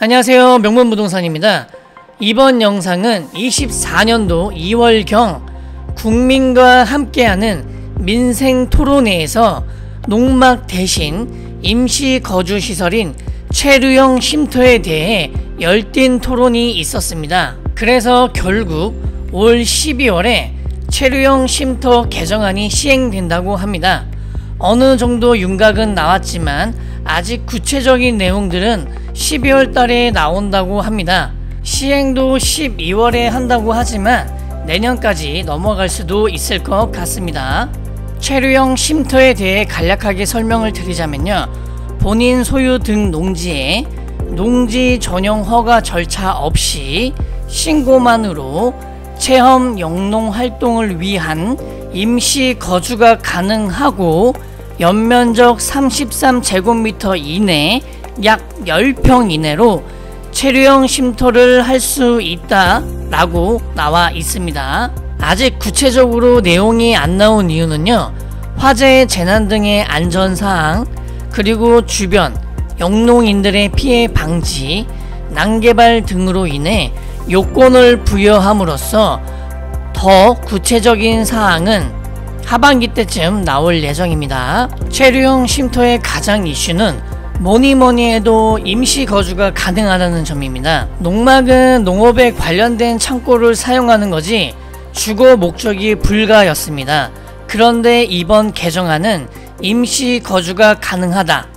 안녕하세요, 명문부동산입니다. 이번 영상은 24년도 2월경 국민과 함께하는 민생토론회에서 농막 대신 임시거주시설인 체류형 쉼터에 대해 열띤 토론이 있었습니다. 그래서 결국 올 12월에 체류형 쉼터 개정안이 시행된다고 합니다. 어느 정도 윤곽은 나왔지만 아직 구체적인 내용들은 12월 달에 나온다고 합니다. 시행도 12월에 한다고 하지만 내년까지 넘어갈 수도 있을 것 같습니다. 체류형 쉼터에 대해 간략하게 설명을 드리자면요, 본인 소유 등 농지에 농지 전용 허가 절차 없이 신고만으로 체험 영농 활동을 위한 임시 거주가 가능하고 연면적 33제곱미터 이내 약 10평 이내로 체류형 쉼터를 할 수 있다 라고 나와 있습니다. 아직 구체적으로 내용이 안 나온 이유는요, 화재, 재난 등의 안전사항, 그리고 주변 영농인들의 피해 방지, 난개발 등으로 인해 요건을 부여함으로써 더 구체적인 사항은 하반기 때쯤 나올 예정입니다. 체류형 쉼터의 가장 이슈는 뭐니뭐니 해도 임시거주가 가능하다는 점입니다. 농막은 농업에 관련된 창고를 사용하는 거지 주거 목적이 불가였습니다. 그런데 이번 개정안은 임시거주가 가능하다.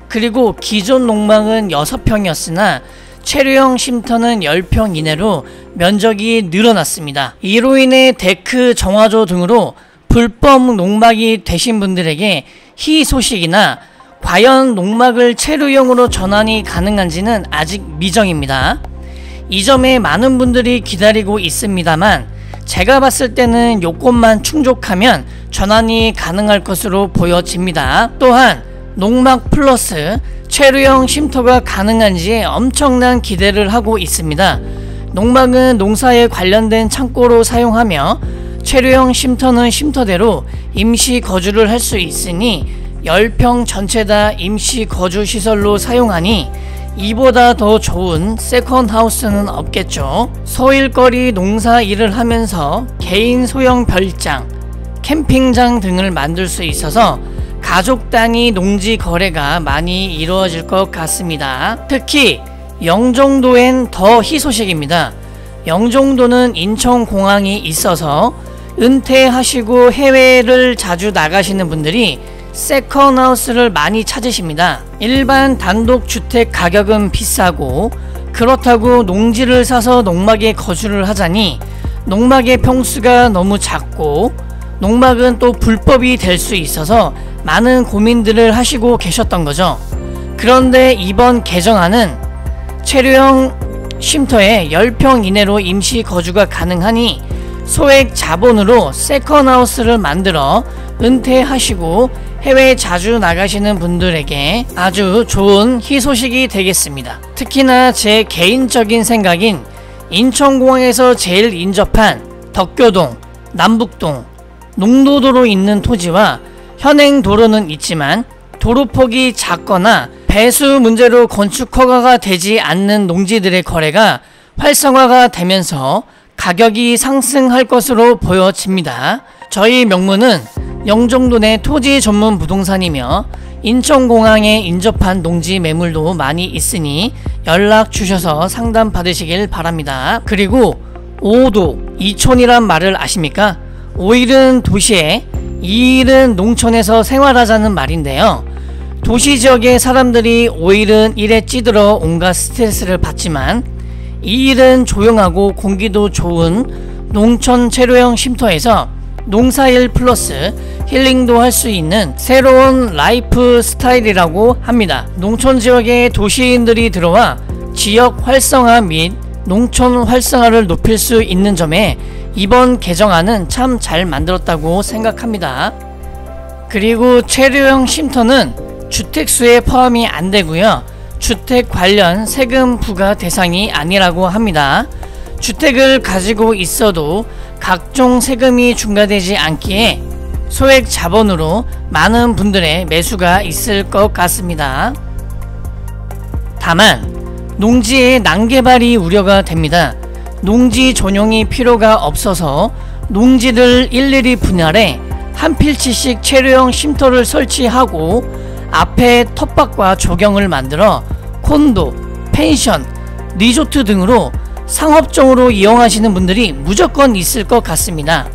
그리고 기존 농막은 6평이었으나 체류형 쉼터는 10평 이내로 면적이 늘어났습니다. 이로 인해 데크, 정화조 등으로 불법 농막이 되신 분들에게 희소식이나 과연 농막을 체류형으로 전환이 가능한지는 아직 미정입니다. 이 점에 많은 분들이 기다리고 있습니다만 제가 봤을 때는 요건만 충족하면 전환이 가능할 것으로 보여집니다. 또한 농막 플러스 체류형 쉼터가 가능한지에 엄청난 기대를 하고 있습니다. 농막은 농사에 관련된 창고로 사용하며 체류형 쉼터는 쉼터대로 임시 거주를 할 수 있으니 10평 전체 다 임시 거주 시설로 사용하니 이보다 더 좋은 세컨하우스는 없겠죠. 소일거리 농사 일을 하면서 개인 소형 별장, 캠핑장 등을 만들 수 있어서 가족 단위 농지 거래가 많이 이루어질 것 같습니다. 특히 영종도엔 더 희소식입니다. 영종도는 인천공항이 있어서 은퇴하시고 해외를 자주 나가시는 분들이 세컨하우스를 많이 찾으십니다. 일반 단독주택 가격은 비싸고 그렇다고 농지를 사서 농막에 거주를 하자니 농막의 평수가 너무 작고 농막은 또 불법이 될 수 있어서 많은 고민들을 하시고 계셨던 거죠. 그런데 이번 개정안은 체류형 쉼터에 10평 이내로 임시 거주가 가능하니 소액 자본으로 세컨하우스를 만들어 은퇴하시고 해외에 자주 나가시는 분들에게 아주 좋은 희소식이 되겠습니다. 특히나 제 개인적인 생각인 인천공항에서 제일 인접한 덕교동, 남북동, 농도도로 있는 토지와 현행도로는 있지만 도로폭이 작거나 배수 문제로 건축 허가가 되지 않는 농지들의 거래가 활성화가 되면서 가격이 상승할 것으로 보여집니다. 저희 명문은 영종도 내 토지 전문 부동산이며 인천공항에 인접한 농지 매물도 많이 있으니 연락 주셔서 상담 받으시길 바랍니다. 그리고 5도 2촌이란 말을 아십니까? 5일은 도시에 2일은 농촌에서 생활하자는 말인데요. 도시지역의 사람들이 5일은 일에 찌들어 온갖 스트레스를 받지만 2일은 조용하고 공기도 좋은 농촌 체류형 쉼터에서 농사일 플러스 힐링도 할 수 있는 새로운 라이프 스타일이라고 합니다. 농촌 지역에 도시인들이 들어와 지역 활성화 및 농촌 활성화를 높일 수 있는 점에 이번 개정안은 참 잘 만들었다고 생각합니다. 그리고 체류형 쉼터는 주택수에 포함이 안 되고요, 주택 관련 세금 부과 대상이 아니라고 합니다. 주택을 가지고 있어도 각종 세금이 중과되지 않기에 소액 자본으로 많은 분들의 매수가 있을 것 같습니다. 다만 농지의 난개발이 우려가 됩니다. 농지 전용이 필요가 없어서 농지를 일일이 분할해 한 필지씩 체류형 쉼터를 설치하고 앞에 텃밭과 조경을 만들어 콘도, 펜션, 리조트 등으로 상업적으로 이용하시는 분들이 무조건 있을 것 같습니다.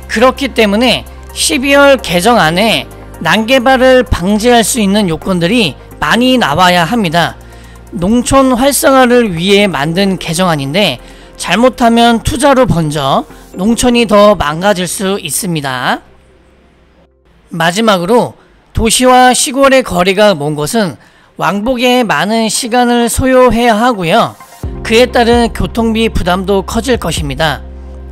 그렇기 때문에 12월 개정안에 난개발을 방지할 수 있는 요건들이 많이 나와야 합니다. 농촌 활성화를 위해 만든 개정안인데 잘못하면 투자로 번져 농촌이 더 망가질 수 있습니다. 마지막으로 도시와 시골의 거리가 먼 곳은 왕복에 많은 시간을 소요해야 하고요. 그에 따른 교통비 부담도 커질 것입니다.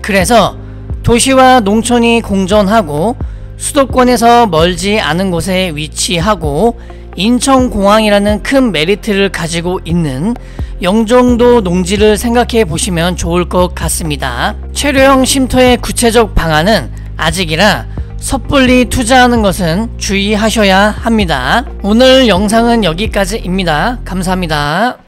그래서 도시와 농촌이 공존하고 수도권에서 멀지 않은 곳에 위치하고 인천공항이라는 큰 메리트를 가지고 있는 영종도 농지를 생각해 보시면 좋을 것 같습니다. 체류형 쉼터의 구체적 방안은 아직이라 섣불리 투자하는 것은 주의하셔야 합니다. 오늘 영상은 여기까지입니다. 감사합니다.